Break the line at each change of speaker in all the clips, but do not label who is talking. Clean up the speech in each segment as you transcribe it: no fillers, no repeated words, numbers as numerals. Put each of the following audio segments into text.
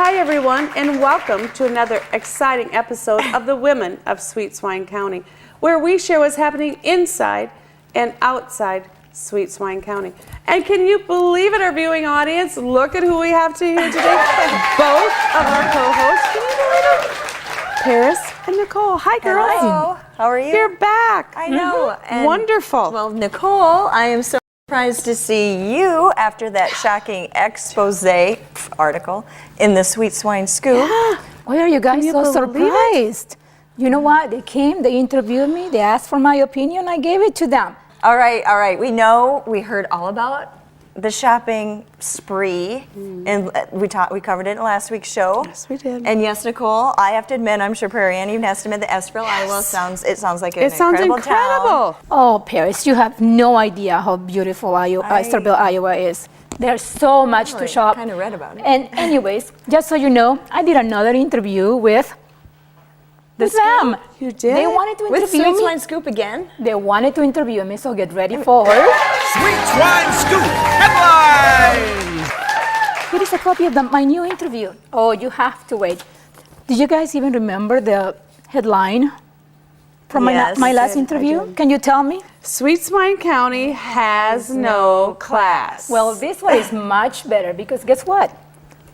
Hi everyone, and welcome to another exciting episode of the Women of Sweet Swine County, where we share what's happening inside and outside Sweet Swine County. And can you believe it, our viewing audience? Look at who we have here today. Both of our co-hosts. Can you believe it? Paris and Nicole. Hi, girls.
Hello. How are you?
You're back.
I know.
And wonderful.
Well, Nicole, I am so surprised to see you after that shocking expose article in the Sweet Swine Scoop.
Yeah. Why are you guys so surprised? You know what? They came, they interviewed me, they asked for my opinion, I gave it to them.
All right. We heard all about the shopping spree, and we covered it in last week's show.
Yes, we did.
And yes, Nicole, I have to admit, I'm sure Prairie Ann even has to admit that Emmetsburg, Iowa sounds like an incredible town.
Oh, Paris, you have no idea how beautiful Emmetsburg, Iowa is. There's so much to shop.
I kind of read about it.
And anyways, just so you know, I did another interview with them.
You did?
They wanted to
With
interview
Sweet
me.
Swine Scoop again?
They wanted to interview me, so get ready for
Sweet Swine Scoop headlines.
Here is a copy of my new interview. Oh, you have to wait. Did you guys even remember the headline from my last interview? Can you tell me?
Sweet Swine County has no class.
Well, this one is much better because guess what?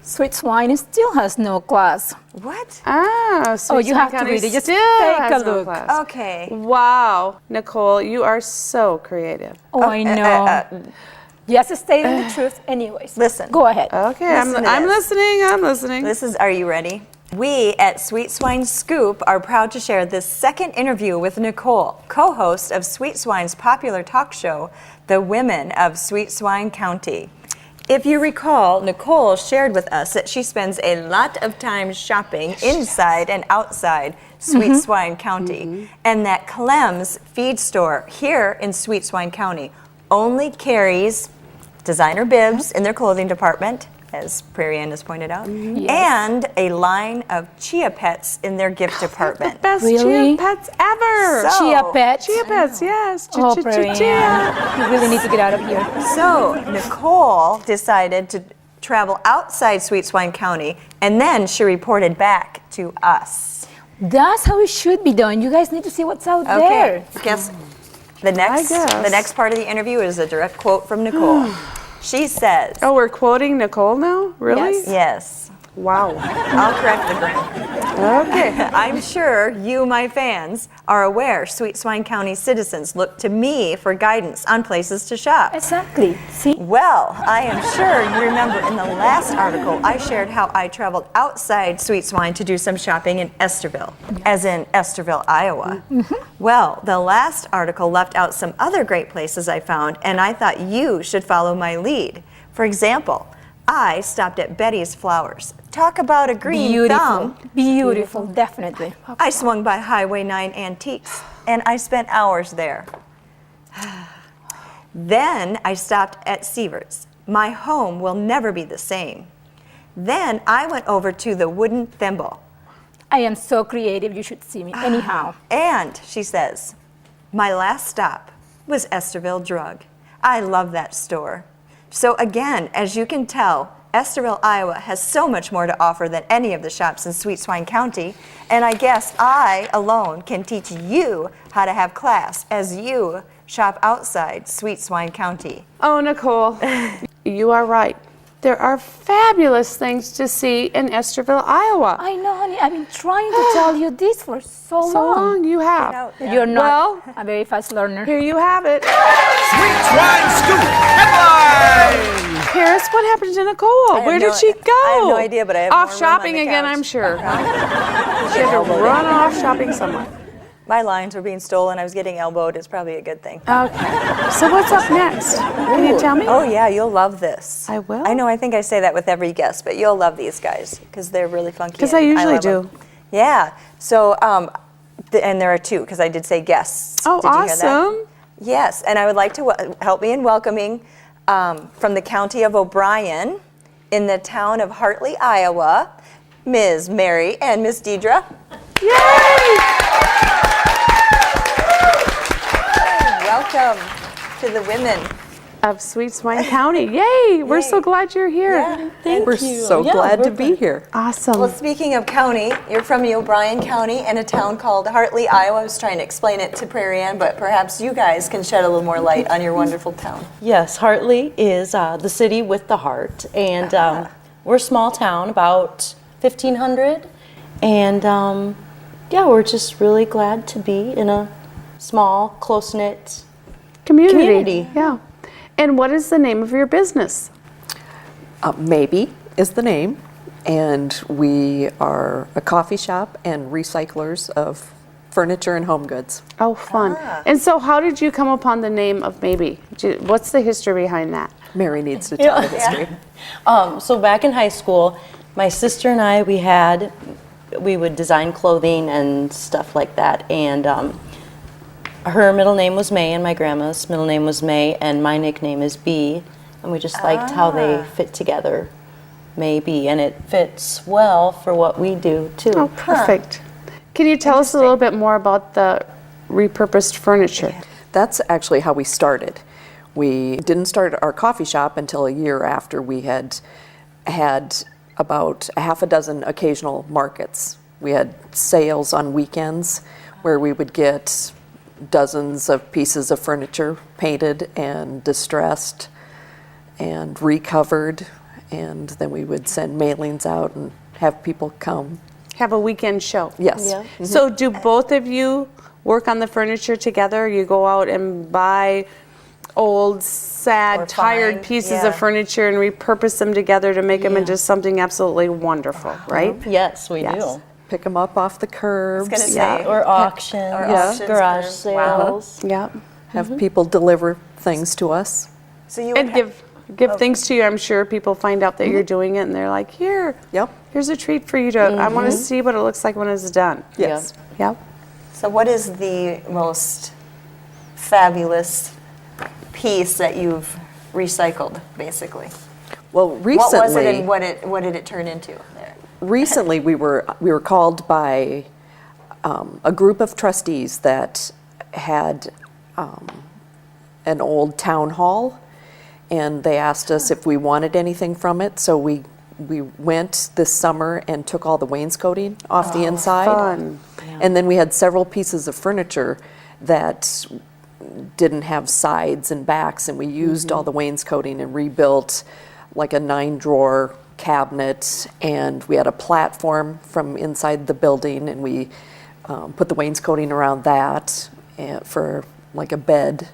Sweet Swine still has no class.
What?
Sweet
you
Swine
have to
County
read it. Just
still
take
has
a
no
look.
class.
Okay.
Wow, Nicole, you are so creative.
Oh, I know. Just stating the truth. Anyways,
Listen.
Go ahead.
Okay,
Listen to
I'm
this.
listening.
Are you ready? We at Sweet Swine Scoop are proud to share this second interview with Nicole, co-host of Sweet Swine's popular talk show, The Women of Sweet Swine County. If you recall, Nicole shared with us that she spends a lot of time shopping inside and outside Sweet Swine County, and that Clem's feed store here in Sweet Swine County only carries designer bibs in their clothing department, as Prairie Ann has pointed out, and a line of Chia Pets in their gift department.
Best
Really?
Chia Pets ever.
So-
Chia Pets.
Chia Pets, yes.
Oh, Prairie Ann. You really need to get out of here.
So Nicole decided to travel outside Sweet Swine County, and then she reported back to us.
That's how it should be done. You guys need to see what's out
Okay,
there.
guess the next part of the interview is a direct quote from Nicole. She says,
Oh, we're quoting Nicole now? Really?
yes,
Wow.
I'll correct the grammar.
Okay.
I'm sure you, my fans, are aware Sweet Swine County citizens look to me for guidance on places to shop.
Exactly. See?
Well, I am sure you remember in the last article I shared how I traveled outside Sweet Swine to do some shopping in Estherville, as in Estherville, Iowa. Well, the last article left out some other great places I found, and I thought you should follow my lead. For example, I stopped at Betty's Flowers. Talk about a green thumb.
Beautiful, definitely.
I swung by Highway 9 Antiques, and I spent hours there. Then I stopped at Sievert's. My home will never be the same. Then I went over to the Wooden Thimble.
I am so creative, you should see me. Anyhow.
And, she says, my last stop was Estherville Drug. I love that store. So again, as you can tell, Estherville, Iowa has so much more to offer than any of the shops in Sweet Swine County, and I guess I alone can teach you how to have class as you shop outside Sweet Swine County.
Oh, Nicole, you are right. There are fabulous things to see in Estherville, Iowa.
I know, honey. I've been trying to tell you this for so long.
You have.
You're not a very fast learner.
Here you have it.
Sweet Swine Scoop headlines.
Paris, what happened to Nicole? Where did she go?
I have no idea, but I have
off
more room
shopping
on the
again,
couch.
I'm sure. She had to run off shopping somewhere.
My lines were being stolen. I was getting elbowed. It's probably a good thing.
Okay. So what's up next? Can you tell me?
Oh, yeah, you'll love this.
I will?
I know, I think I say that with every guest, but you'll love these guys because they're really funky.
Because I
and
usually
love
do.
them. Yeah. So, and there are two because I did say guests.
Oh,
Did you hear that?
awesome.
Yes, and I would like to help me in welcoming from the county of O'Brien in the town of Hartley, Iowa, Ms. Mary and Ms. Deidre.
Yay!
Welcome to the Women
of Sweet Swine County. Yay! We're so glad you're here.
Yeah,
Thank you. So glad to be here.
Awesome.
Well, speaking of county, you're from O'Brien County in a town called Hartley, Iowa. I was trying to explain it to Prairie Ann, but perhaps you guys can shed a little more light on your wonderful town.
Yes, Hartley is the city with the heart, and we're a small town, about 1,500, and yeah, we're just really glad to be in a small, close-knit community.
Yeah. And what is the name of your business?
Mae B is the name, and we are a coffee shop and recyclers of furniture and home goods.
Oh, fun. And so how did you come upon the name of Mae B? What's the history behind that?
Mary needs to tell the history.
So back in high school, my sister and I, we would design clothing and stuff like that, and her middle name was May, and my grandma's middle name was May, and my nickname is B, and we just liked how they fit together, Mae B, and it fits well for what we do too.
Oh, perfect. Can you tell us a little bit more about the repurposed furniture?
That's actually how we started. We didn't start our coffee shop until a year after we had about a half a dozen occasional markets. We had sales on weekends where we would get dozens of pieces of furniture painted and distressed and recovered, and then we would send mailings out and have people come.
Have a weekend show?
Yes.
Yeah.
So do both of you work on the furniture together? You go out and buy old, sad,
Or
tired
find,
pieces
yeah.
of furniture and repurpose them together to make them into something absolutely wonderful, right?
Yes, we
Yes.
do.
Pick them up off the curbs.
gonna say,
Yeah.
Or auctions,
auctions,
garage
wow.
sales.
Yeah.
Have people deliver things to us.
So you
And
would
give things to you. I'm sure people find out that you're doing it and they're like, here,
Yep.
here's a treat for you to, I want to see what it looks like when it's done.
Yes.
Yep.
So what is the most fabulous piece that you've recycled, basically?
Well,
What was it
recently,
and what did it turn into there?
recently we were called by a group of trustees that had an old town hall, and they asked us if we wanted anything from it. So we went this summer and took all the wainscoting off the inside.
Fun.
And then we had several pieces of furniture that didn't have sides and backs, and we used all the wainscoting and rebuilt like a 9-drawer cabinet, and we had a platform from inside the building, and we put the wainscoting around that for like a bed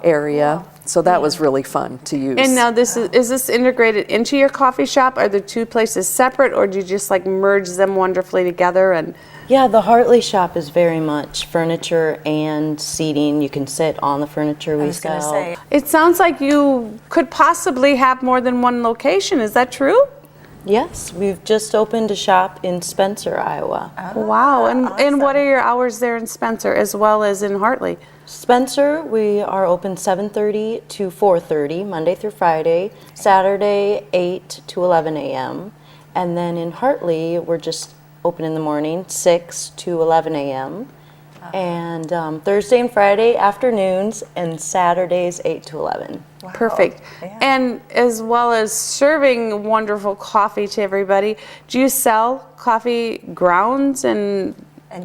area. So that was really fun to use.
And now is this integrated into your coffee shop? Are the two places separate, or do you just like merge them wonderfully together? And
Yeah, the Hartley shop is very much furniture and seating. You can sit on the furniture we
I was going to
sell.
say,
it sounds like you could possibly have more than one location. Is that true?
Yes, we've just opened a shop in Spencer, Iowa.
Wow. And what are your hours there in Spencer as well as in Hartley?
Spencer, we are open 7:30 to 4:30, Monday through Friday, Saturday 8 to 11 a.m. And then in Hartley, we're just open in the morning, 6 to 11 a.m. And Thursday and Friday afternoons, and Saturdays 8 to 11.
Perfect. And as well as serving wonderful coffee to everybody, do you sell coffee grounds and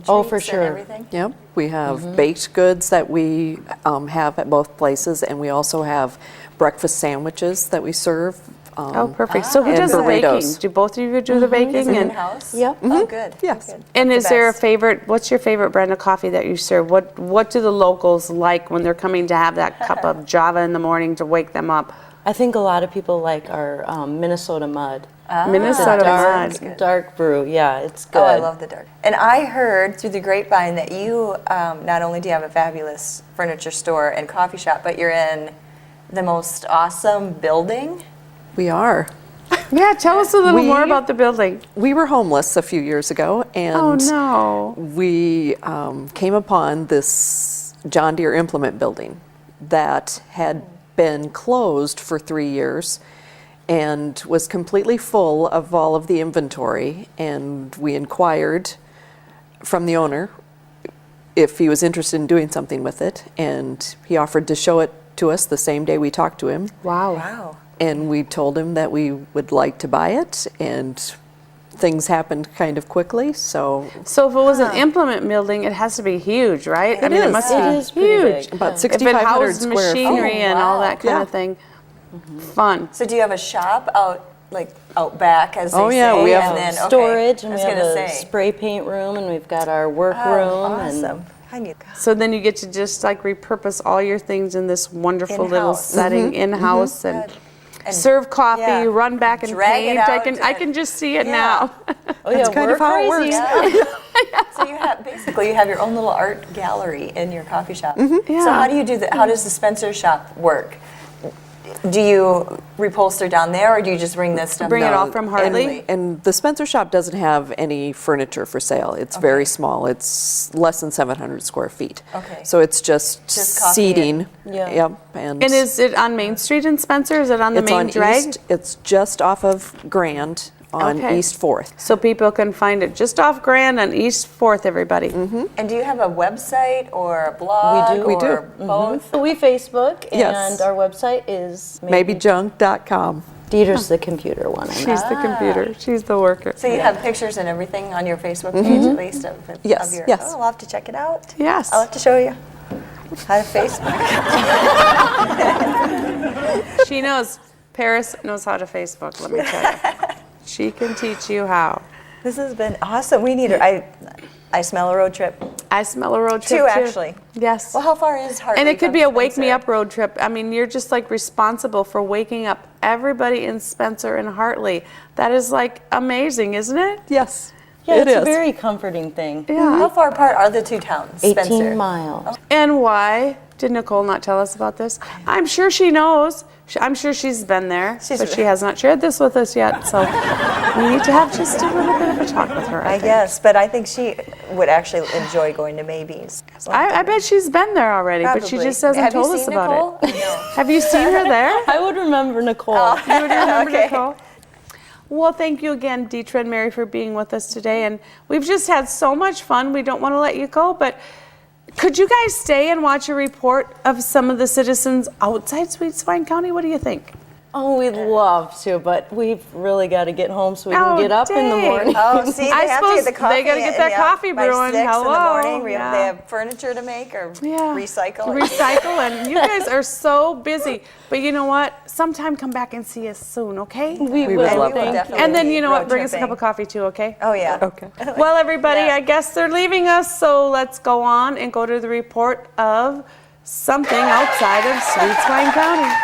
Oh, for
treats
sure.
and everything?
Yep, we have baked goods that we have at both places, and we also have breakfast sandwiches that we serve.
oh, perfect. So who
and
does the baking?
burritos.
Do both of you do the baking?
Is it
And
in-house?
Yep.
Oh, good.
Yes.
Good.
And
That's
is
the
there a
best.
favorite, what's your favorite brand of coffee that you serve? What do the locals like when they're coming to have that cup of Java in the morning to wake them up?
I think a lot of people like our Minnesota Mud.
Minnesota
dark,
Mud.
dark brew, yeah, it's good.
Oh, I love the dark. And I heard through the grapevine that you not only do you have a fabulous furniture store and coffee shop, but you're in the most awesome building.
We are.
Yeah, tell us a little more
We-
about the building.
We were homeless a few years ago, and
Oh, no.
we came upon this John Deere implement building that had been closed for 3 years and was completely full of all of the inventory. And we inquired from the owner if he was interested in doing something with it, and he offered to show it to us the same day we talked to him.
Wow.
Wow.
And we told him that we would like to buy it, and things happened kind of quickly, so.
So if it was an implement building, it has to be huge, right? I mean, it
is.
must
It
be
is pretty
huge.
big.
About
If it
6,500
housed
square feet.
machinery and all
wow.
that kind
Yeah.
of thing. Fun.
So do you have a shop out, like, out back, as they
Oh, yeah,
say?
we have
and then, okay,
Storage, and
I
we
was
have
gonna
a
say.
spray paint room, and we've got our work
Oh,
room.
awesome. I need.
So then you get to just like repurpose all your things in this wonderful little
In-house.
setting in-house and
And
serve coffee,
yeah.
run back and
Drag it
paint. I
out
can just see it
Yeah.
now.
Oh yeah,
kind
we're
of how it
crazy.
works.
So you have basically you have your own little art gallery in your coffee shop. So
Yeah.
how do you do that? How does the Spencer shop work? Do you reupholster down there, or do you just bring this stuff?
Bring it
down?
all from Hartley?
And the Spencer shop doesn't have any furniture for sale. It's very small. It's less than 700 square feet.
Okay.
So it's just
coffee
seating.
Yeah.
Yep. And
And is it on Main Street in Spencer? Is it on the
it's
main
on
drag?
East, it's just off of Grand on
Okay.
East 4th.
So people can find it just off Grand on East 4th, everybody.
And do you have a website or a blog?
We do.
We do.
Or both?
We Facebook,
Yes.
and our website is
Maybejunk.com.
Deidre's the computer one.
She's the computer. She's the worker.
So you have pictures and everything on your Facebook page, at least of
Yes,
your.
yes.
Oh, I'll have to check it out.
Yes.
I'll have to show you how to Facebook.
She knows. Paris knows how to Facebook, let me tell you. She can teach you how.
This has been awesome. We need. I smell a road trip.
I smell a road trip
Two,
too.
actually.
Yes.
Well, how far is Hartley?
And it could
from
be a wake me
Spencer?
up road trip. I mean, you're just like responsible for waking up everybody in Spencer and Hartley. That is like amazing, isn't it?
Yes.
Yeah,
it
it's
is.
a very comforting thing.
Yeah.
How far apart are the two towns?
18
Spencer?
miles.
And why did Nicole not tell us about this? I'm sure she knows. I'm sure she's been there, but she has not shared this with us yet. So we need to have just a little bit of a talk with her.
I
think.
guess, but I think she would actually enjoy going to Mae B's.
I bet she's been there already, but she
Probably.
just hasn't
Have you
told us
seen
about
Nicole?
it.
No.
Have you seen her there?
I would remember Nicole.
You would remember
Okay.
Nicole? Well, thank you again, Deidre and Mary, for being with us today. And we've just had so much fun. We don't want to let you go, but could you guys stay and watch a report of some of the citizens outside Sweet Swine County? What do you think?
Oh, we'd love to, but we've really got to get home so we
Oh,
can get up in the
dang.
morning.
Oh, see, they
I
have to
suppose
get the coffee.
they gotta get
in,
that coffee
by
brewing.
6 in the
Hello,
morning.
yeah.
They have furniture to make or recycle.
Recycle, and you guys are so busy. But you know what? Sometime come back and see us soon, okay?
We
would
will.
love
we will
that.
definitely
And then
be
you know what?
road
Bring us a cup
tripping.
of coffee too, okay?
Oh, yeah.
Okay.
Well, everybody,
Yeah.
I guess they're leaving us, so let's go on and go to the report of something outside of Sweet Swine County.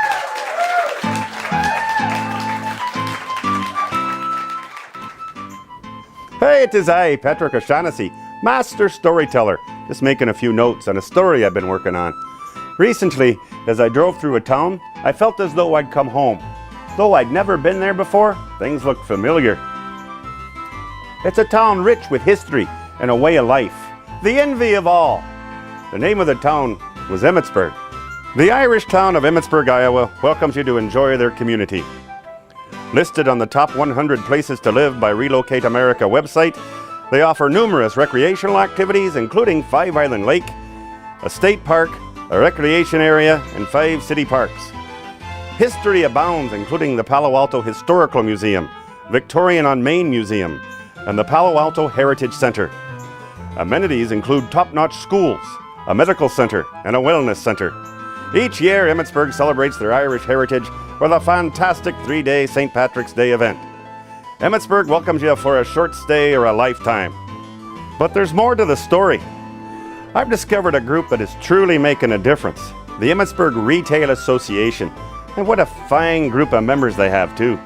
Hey, it is I, Patrick O'Shaughnessy, master storyteller, just making a few notes on a story I've been working on. Recently, as I drove through a town, I felt as though I'd come home. Though I'd never been there before, things looked familiar. It's a town rich with history and a way of life, the envy of all. The name of the town was Emmetsburg. The Irish town of Emmetsburg, Iowa welcomes you to enjoy their community. Listed on the top 100 places to live by Relocate America website, they offer numerous recreational activities including 5 Island Lake, a state park, a recreation area, and 5 city parks. History abounds, including the Palo Alto Historical Museum, Victorian on Main Museum, and the Palo Alto Heritage Center. Amenities include top-notch schools, a medical center, and a wellness center. Each year, Emmetsburg celebrates their Irish heritage with a fantastic 3-day St. Patrick's Day event. Emmetsburg welcomes you for a short stay or a lifetime. But there's more to the story. I've discovered a group that is truly making a difference, the Emmetsburg Retail Association. And what a fine group of members they have, too.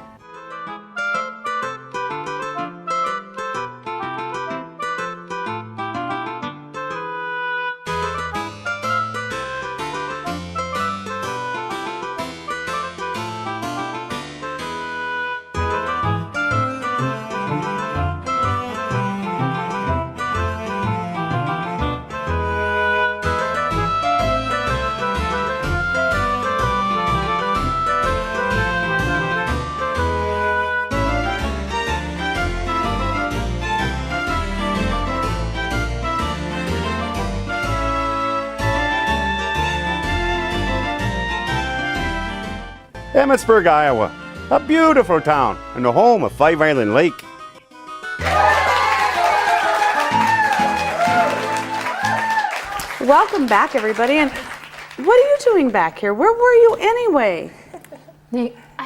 Emmetsburg, Iowa, a beautiful town and the home of Five Island Lake.
Welcome back, everybody. And what are you doing back here? Where were you anyway?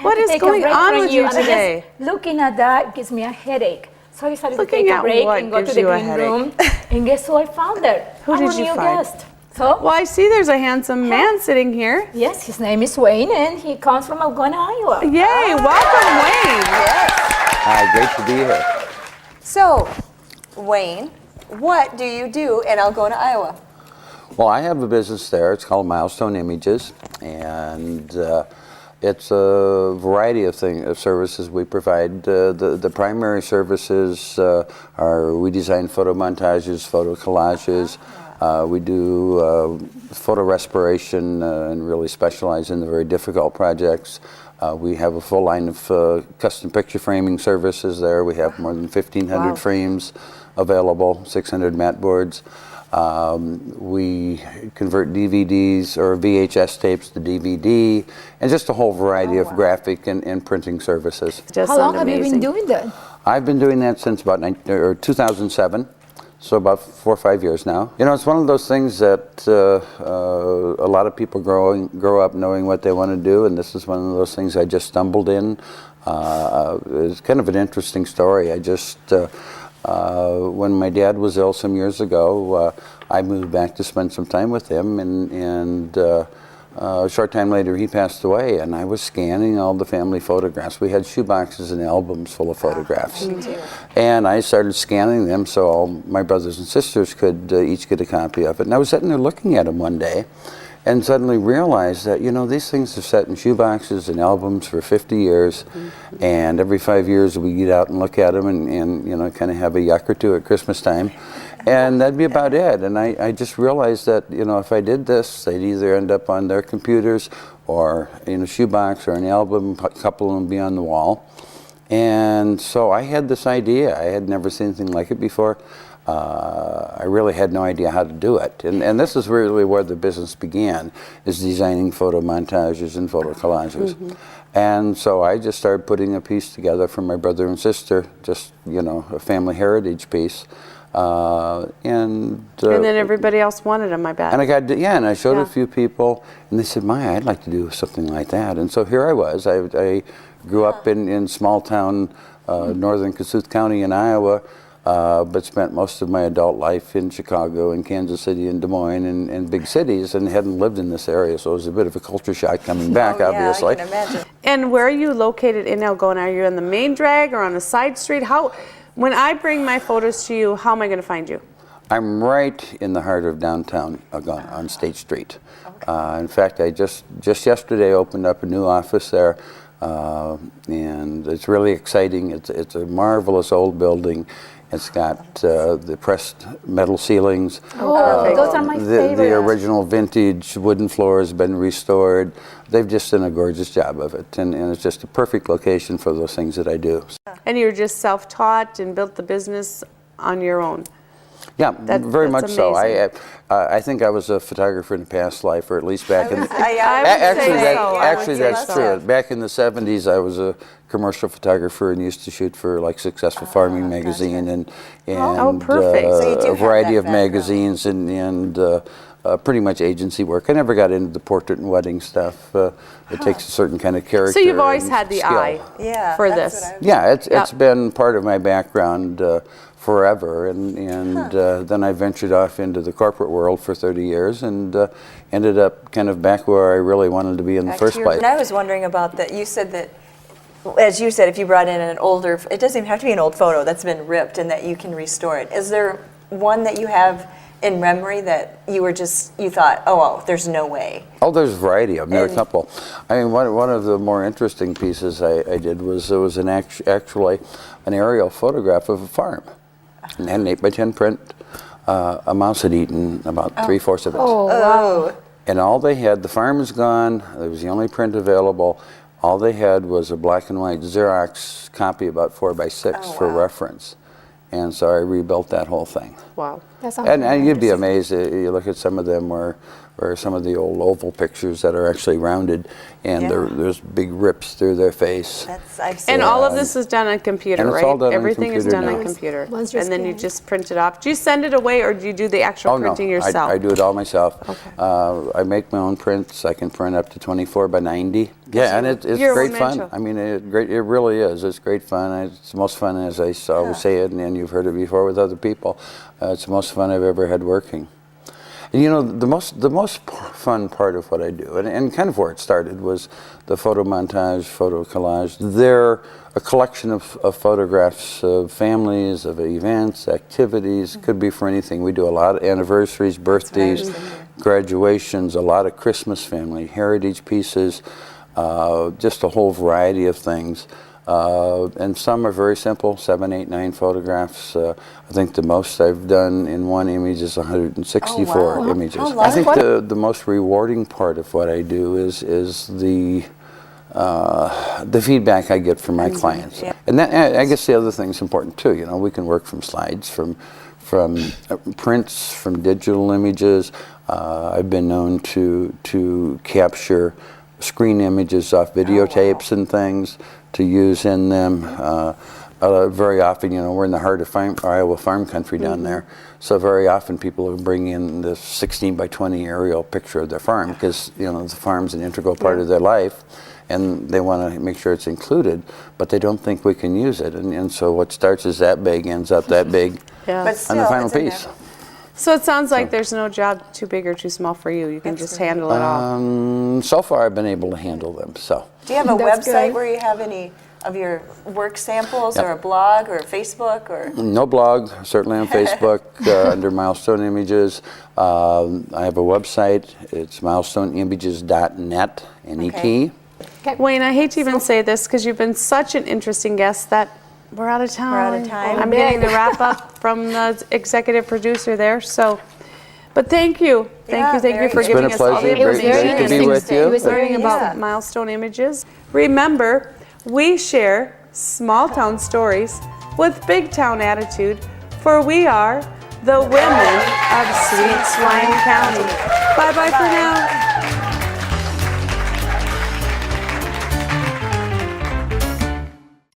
What is going on with you today?
Looking at that gives me a headache. So I decided to
Looking
take a
at
break
what
and go to
gives
the
you a
green
headache?
room. And guess who I found there?
Who did
Our
you
new
find?
guest. So,
Well, I see there's a handsome man sitting here.
yes, his name is Swine, and he comes from Algona, Iowa.
Yay, welcome, Wayne.
Hi, great to be here.
So, Wayne, what do you do in Algona, Iowa?
Well, I have a business there. It's called Milestone Images, and it's a variety of services we provide. The primary services are we design photo montages, photo collages. We do photo restoration and really specialize in the very difficult projects. We have a full line of custom picture framing services there. We have more than 1,500 frames available, 600 mat boards. We convert DVDs or VHS tapes to DVD, and just a whole variety of graphic and printing services.
Just
How long
sound
have you been
amazing.
doing that?
I've been doing that since about 2007, so about 4 or 5 years now. You know, it's one of those things that a lot of people grow up knowing what they want to do, and this is one of those things I just stumbled in. It's kind of an interesting story. I just when my dad was ill some years ago, I moved back to spend some time with him, and a short time later he passed away, and I was scanning all the family photographs. We had shoeboxes and albums full of photographs. And I started scanning them so all my brothers and sisters could each get a copy of it. And I was sitting there looking at them one day, and suddenly realized that, you know, these things are set in shoeboxes and albums for 50 years, and every 5 years we get out and look at them and you know, kind of have a yuck or two at Christmas time, and that'd be about it. And I just realized that, you know, if I did this, they'd either end up on their computers or in a shoebox or an album, a couple of them be on the wall. And so I had this idea. I had never seen anything like it before. I really had no idea how to do it. And this is really where the business began, is designing photo montages and photo collages. And so I just started putting a piece together for my brother and sister, just, you know, a family heritage piece. And
then everybody else wanted them, I bet.
and I got, and I showed a few people, and they said, Maya, I'd like to do something like that. And so here I was. I grew up in small town, northern Kossuth County in Iowa, but spent most of my adult life in Chicago and Kansas City and Des Moines and big cities, and hadn't lived in this area, so it was a bit of a culture shock coming back, obviously.
Yeah, I can imagine.
And where are you located in Algona? Are you on the main drag or on a side street? When I bring my photos to you, how am I going to find you?
I'm right in the heart of downtown Algona on State Street. In fact, I just yesterday opened up a new office there, and it's really exciting. It's a marvelous old building. It's got the pressed metal ceilings.
Oh, those are my favorite.
The original vintage wooden floor has been restored. They've just done a gorgeous job of it, and it's just a perfect location for those things that I do.
And you're just self-taught and built the business on your own.
Yeah, very
that's
much so.
amazing.
I think I was a photographer in a past life, or at least back in. Actually, that's true. Back in the 70s, I was a commercial photographer and used to shoot for like Successful Farming magazine and
perfect. So
you do
a
have
variety
that
of
background.
magazines and pretty much agency work. I never got into the portrait and wedding stuff. It takes a certain kind of character.
So you've always
and
had the
skill.
eye for this.
Yeah, it's been part of my background forever, and then I ventured off into the corporate world for 30 years and ended up kind of back where I really wanted to be in the first place.
And I was wondering about that. You said that, as you said, if you brought in an older, it doesn't even have to be an old photo that's been ripped and that you can restore it. Is there one that you have in memory that you thought, oh, well, there's no way?
Oh, there's a variety of them. There are a couple. I mean, one of the more interesting pieces I did was actually an aerial photograph of a farm. And had an 8x10 print. A mouse had eaten about 3/4 of it.
Oh, wow.
And all they had, the farm is gone, it was the only print available. All they had was a black and white Xerox copy about 4x6 for reference. And so I rebuilt that whole thing.
Wow.
That sounds
And you'd be
amazing.
amazed. You look at some of them where or some of the old oval pictures that are actually rounded, and
Yeah.
there's big rips through their face.
I've seen
And all of
those.
this is done on computer,
And it's
right?
all done on
Everything is
computer
done on
now.
computer.
Once you
And then you
scan it.
just print it off. Do you send it away or do you do the actual
Oh, no,
printing yourself?
I do it all myself.
Okay.
I make my own prints. I can print up to 24 by 90. Yeah, and it's
You're a
great
one-man
fun.
show.
I mean, it really is. It's great fun. It's the most fun, as I always say it, and you've heard it before with other people. It's the most fun I've ever had working. And you know, the most fun part of what I do, and kind of where it started, was the photo montage, photo collage. They're a collection of photographs of families, of events, activities. Could be for anything. We do a lot of anniversaries, birthdays, graduations, a lot of Christmas family, heritage pieces, just a whole variety of things. And some are very simple, 7, 8, 9 photographs. I think the most I've done in one image is 164 images. I think the most rewarding part of what I do is the feedback I get from my clients.
Yeah.
And that, I guess the other thing's important too. You know, we can work from slides, from prints, from digital images. I've been known to capture screen images off videotapes and things to use in them. Very often, you know, we're in the heart of Iowa farm country down there, so very often people will bring in the 16 by 20 aerial picture of their farm because, you know, the farm's an integral part of their life, and they want to make sure it's included, but they don't think we can use it, and so what starts as that big ends up that big
Yeah.
But
on
still,
the final
it's in
piece.
there.
So it sounds like there's no job too big or too small for you. You can just handle it all.
So far, I've been able to handle them. So.
Do you have a
That's
website
good.
where you have any of your work samples,
Yep.
or a blog, or Facebook, or?
No blog, certainly on Facebook under Milestone Images. I have a website. It's milestoneimages.net, N-E-T.
Okay.
Wayne, I hate to even say this because you've been such an interesting guest that we're out of time.
We're out of time.
I'm getting the wrap up from the executive producer there. So, but thank you. Thank you
very
for
It's been
giving
a
us all the
pleasure.
was
Great
very
information.
to be
interesting.
with
It
you.
was
Learning
very
about
interesting.
Milestone Images. Remember, we share small town stories with big town attitude, for we are the women of Sweet Swine County. Bye bye for now.